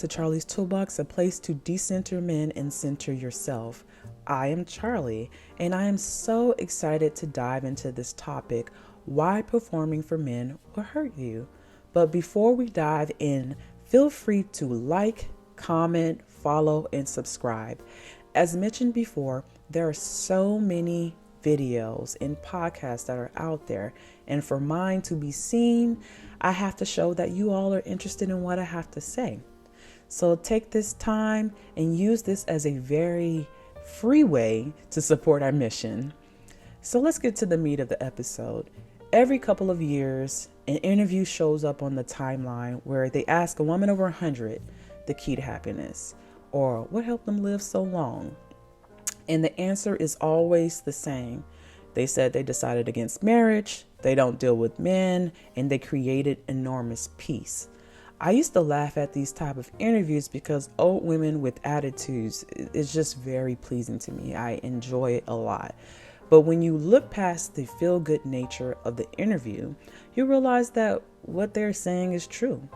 to Charlie's Toolbox, a place to decenter men and center yourself. I am Charlie, and I am so excited to dive into this topic, why performing for men will hurt you. But before we dive in, feel free to like, comment, follow, and subscribe. As mentioned before, there are so many videos and podcasts that are out there, and for mine to be seen, I have to show that you all are interested in what I have to say. So take this time and use this as a very free way to support our mission. So let's get to the meat of the episode. Every couple of years, an interview shows up on the timeline where they ask a woman over 100 the key to happiness, or what helped them live so long. And the answer is always the same. They said they decided against marriage, they don't deal with men, and they created enormous peace. I used to laugh at these type of interviews because old women with attitudes is just very pleasing to me. I enjoy it a lot. But when you look past the feel-good nature of the interview, you realize that what they're saying is true.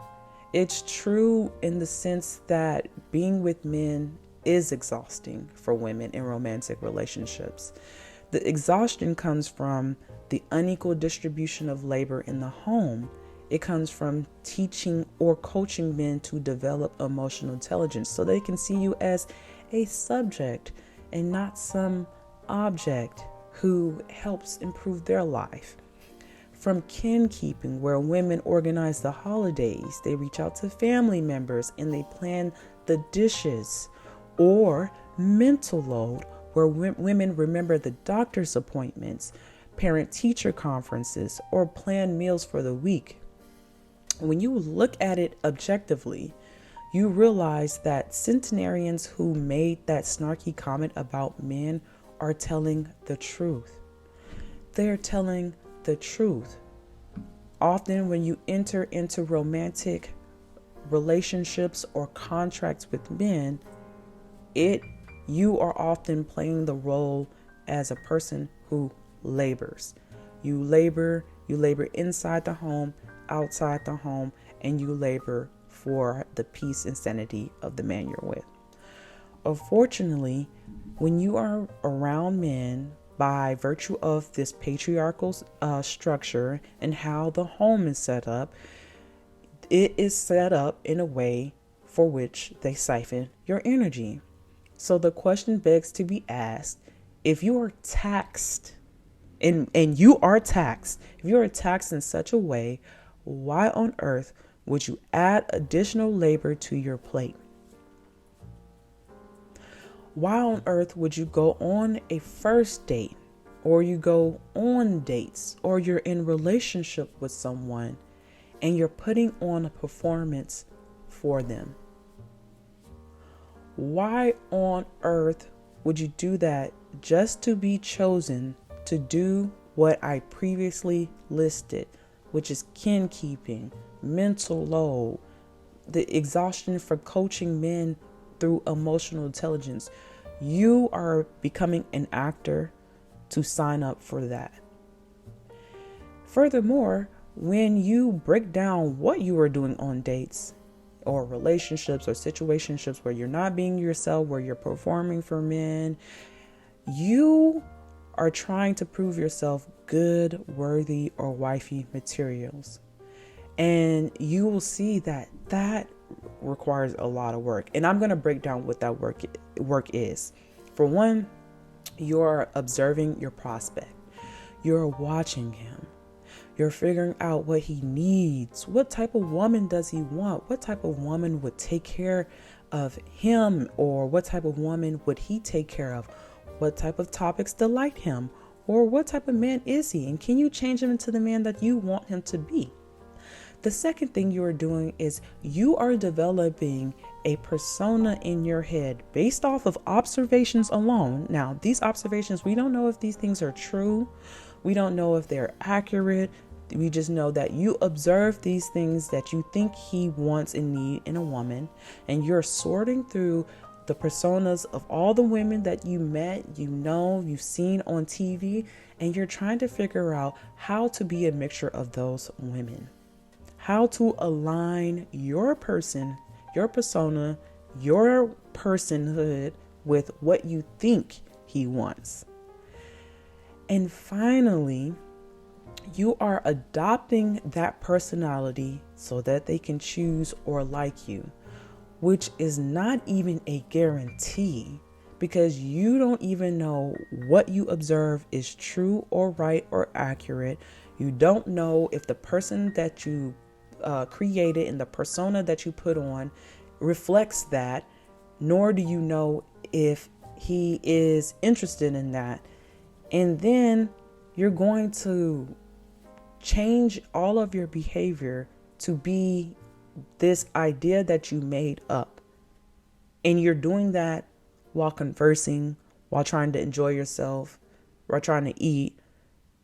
It's true in the sense that being with men is exhausting for women in romantic relationships. The exhaustion comes from the unequal distribution of labor in the home. It comes from teaching or coaching men to develop emotional intelligence so they can see you as a subject and not some object who helps improve their life. From kin keeping, where women organize the holidays, they reach out to family members and they plan the dishes, or mental load, where women remember the doctor's appointments, parent-teacher conferences, or plan meals for the week. When you look at it objectively, you realize that centenarians who made that snarky comment about men are telling the truth. They're telling the truth. Often when you enter into romantic relationships or contracts with men, you are often playing the role as a person who labors. You labor inside the home, outside the home, and you labor for the peace and sanity of the man you're with. Unfortunately, when you are around men, by virtue of this patriarchal structure and how the home is set up, it is set up in a way for which they siphon your energy. So the question begs to be asked, if you are taxed, and you are taxed, if you are taxed in such a way, why on earth would you add additional labor to your plate? Why on earth would you go on a first date, or you go on dates, or you're in relationship with someone and you're putting on a performance for them? Why on earth would you do that just to be chosen to do what I previously listed, which is kin keeping, mental load, the exhaustion for coaching men through emotional intelligence? You are becoming an actor to sign up for that. Furthermore, when you break down what you are doing on dates or relationships or situationships where you're not being yourself, where you're performing for men, you are trying to prove yourself good, worthy, or wifey materials. And you will see that requires a lot of work. And I'm going to break down what that work is. For one, you're observing your prospect. You're watching him. You're figuring out what he needs. What type of woman does he want? What type of woman would take care of him? Or what type of woman would he take care of? What type of topics delight him? Or what type of man is he? And can you change him into the man that you want him to be? The second thing you are doing is you are developing a persona in your head based off of observations alone. Now, these observations, we don't know if these things are true. We don't know if they're accurate. We just know that you observe these things that you think he wants and need in a woman, and you're sorting through the personas of all the women that you met, you've seen on TV, and you're trying to figure out how to be a mixture of those women, how to align your person your persona, your personhood with what you think he wants. And finally, you are adopting that personality so that they can choose or like you, which is not even a guarantee, because you don't even know what you observe is true or right or accurate. You don't know if the person that you created and the persona that you put on reflects that, nor do you know if he is interested in that. And then you're going to change all of your behavior to be this idea that you made up. And you're doing that while conversing, while trying to enjoy yourself, while trying to eat,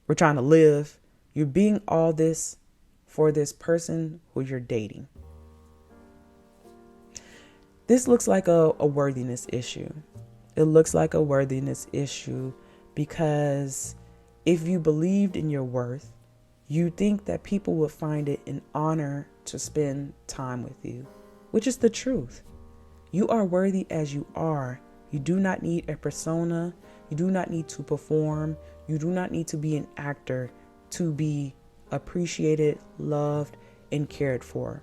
we're trying to live. You're being all this for this person who you're dating. This looks like a worthiness issue. It looks like a worthiness issue because if you believed in your worth, you think that people would find it an honor to spend time with you, which is the truth. You are worthy as you are. You do not need a persona. You do not need to perform. You do not need to be an actor to be appreciated, loved, and cared for.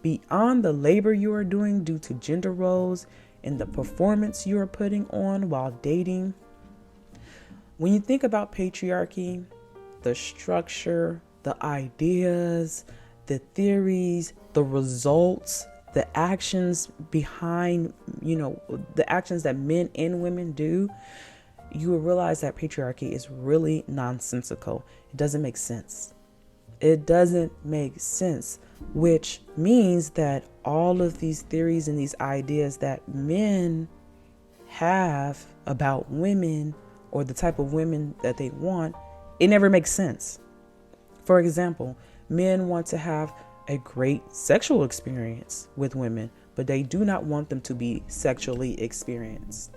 Beyond the labor you are doing due to gender roles and the performance you are putting on while dating, when you think about patriarchy, the structure, the ideas, the theories, the results, the actions behind, the actions that men and women do, you will realize that patriarchy is really nonsensical. It doesn't make sense. It doesn't make sense, which means that all of these theories and these ideas that men have about women or the type of women that they want, it never makes sense. For example, men want to have a great sexual experience with women, but they do not want them to be sexually experienced.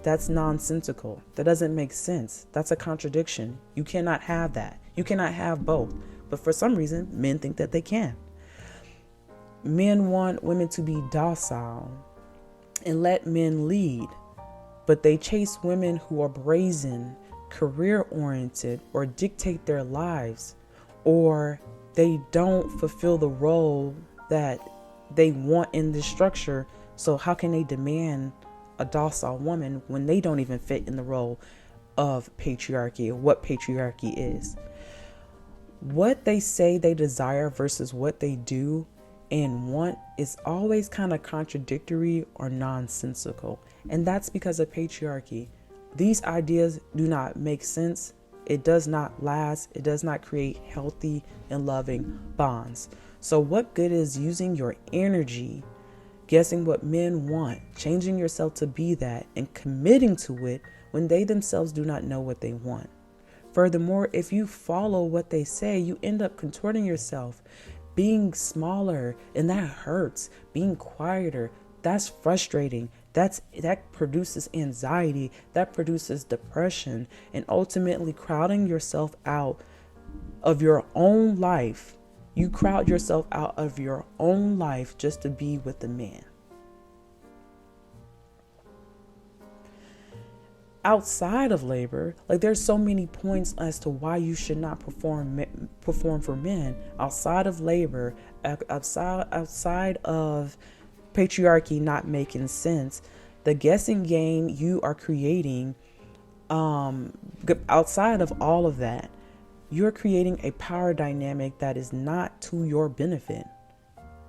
That's nonsensical. That doesn't make sense. That's a contradiction. You cannot have that. You cannot have both. But for some reason, men think that they can. Men want women to be docile and let men lead, but they chase women who are brazen, career-oriented, or dictate their lives, or they don't fulfill the role that they want in this structure. So how can they demand a docile woman when they don't even fit in the role of patriarchy or what patriarchy is? What they say they desire versus what they do and want is always kind of contradictory or nonsensical. And that's because of patriarchy. These ideas do not make sense. It does not last. It does not create healthy and loving bonds. So what good is using your energy guessing what men want, changing yourself to be that, and committing to it when they themselves do not know what they want? Furthermore, if you follow what they say, you end up contorting yourself, being smaller, and that hurts. Being quieter, that's frustrating. That produces anxiety, that produces depression, and ultimately crowding yourself out of your own life. You crowd yourself out of your own life just to be with the man. Outside of labor, there's so many points as to why you should not perform for men. Outside of labor, outside of patriarchy not making sense, the guessing game you are creating, outside of all of that, you're creating a power dynamic that is not to your benefit.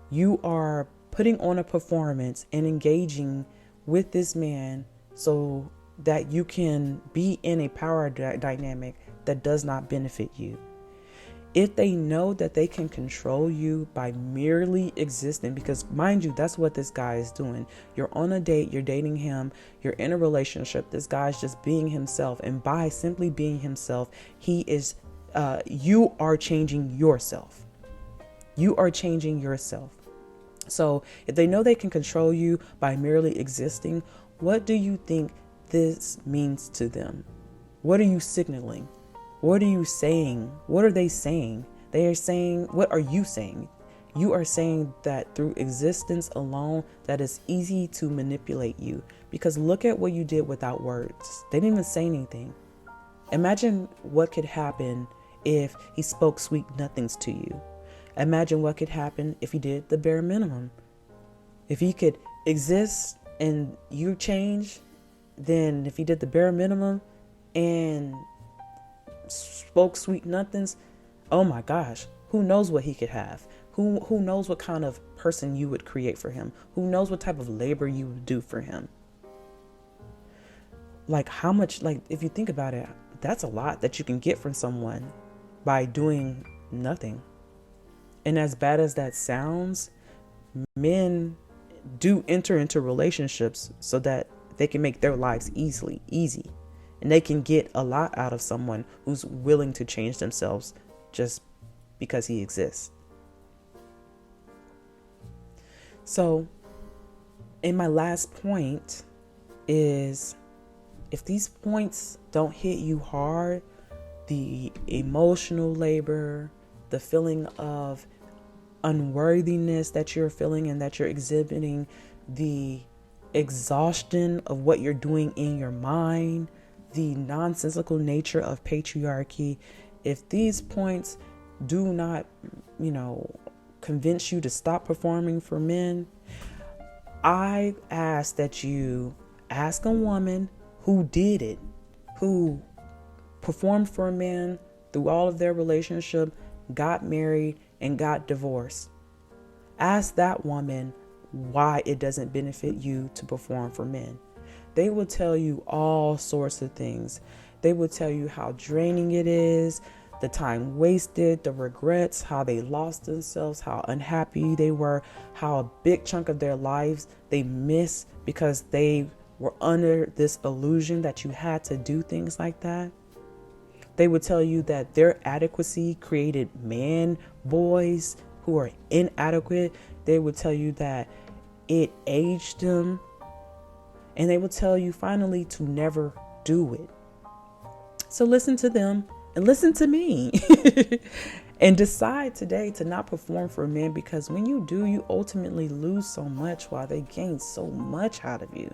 You are putting on a performance and engaging with this man so that you can be in a power dynamic that does not benefit you. If they know that they can control you by merely existing, because mind you, that's what this guy is doing. You're on a date, you're dating him, you're in a relationship. This guy's just being himself. And by simply being himself, you are changing yourself. You are changing yourself. So if they know they can control you by merely existing, what do you think this means to them? What are you signaling? What are you saying? What are they saying? They are saying, what are you saying? You are saying that through existence alone, that it's easy to manipulate you. Because look at what you did without words. They didn't even say anything. Imagine what could happen if he spoke sweet nothings to you. Imagine what could happen if he did the bare minimum. If he could exist and you change, then if he did the bare minimum and spoke sweet nothings, oh my gosh, who knows what he could have? Who knows what kind of person you would create for him? Who knows what type of labor you would do for him? Like how much, like if you think about it, that's a lot that you can get from someone by doing nothing. And as bad as that sounds, men do enter into relationships so that they can make their lives easy. And they can get a lot out of someone who's willing to change themselves just because he exists. So, in my last point is, if these points don't hit you hard, the emotional labor, the feeling of unworthiness that you're feeling and that you're exhibiting, the exhaustion of what you're doing in your mind, the nonsensical nature of patriarchy, if these points do not, convince you to stop performing for men, I ask that you ask a woman who did it, who performed for a man through all of their relationship, got married, and got divorced. Ask that woman why it doesn't benefit you to perform for men. They will tell you all sorts of things. They will tell you how draining it is, the time wasted, the regrets, how they lost themselves, how unhappy they were, how a big chunk of their lives they missed because they were under this illusion that you had to do things like that. They would tell you that their adequacy created man boys who are inadequate. They would tell you that it aged them. And they will tell you finally to never do it. So listen to them and listen to me and decide today to not perform for men, because when you do, you ultimately lose so much while they gain so much out of you.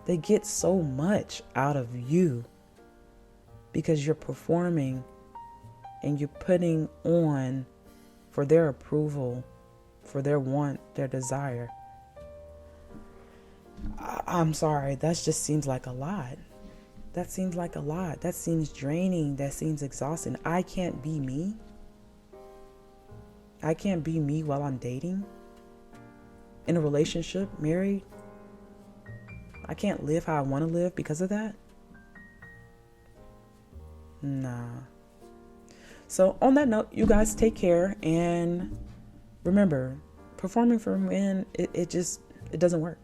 They get so much out of you because you're performing and you're putting on for their approval, for their want, their desire. I'm sorry, that just seems like a lot. That seems like a lot. That seems draining. That seems exhausting. I can't be me. I can't be me while I'm dating, in a relationship, married. I can't live how I want to live because of that. Nah. So on that note, you guys take care, and remember, performing for men, it doesn't work.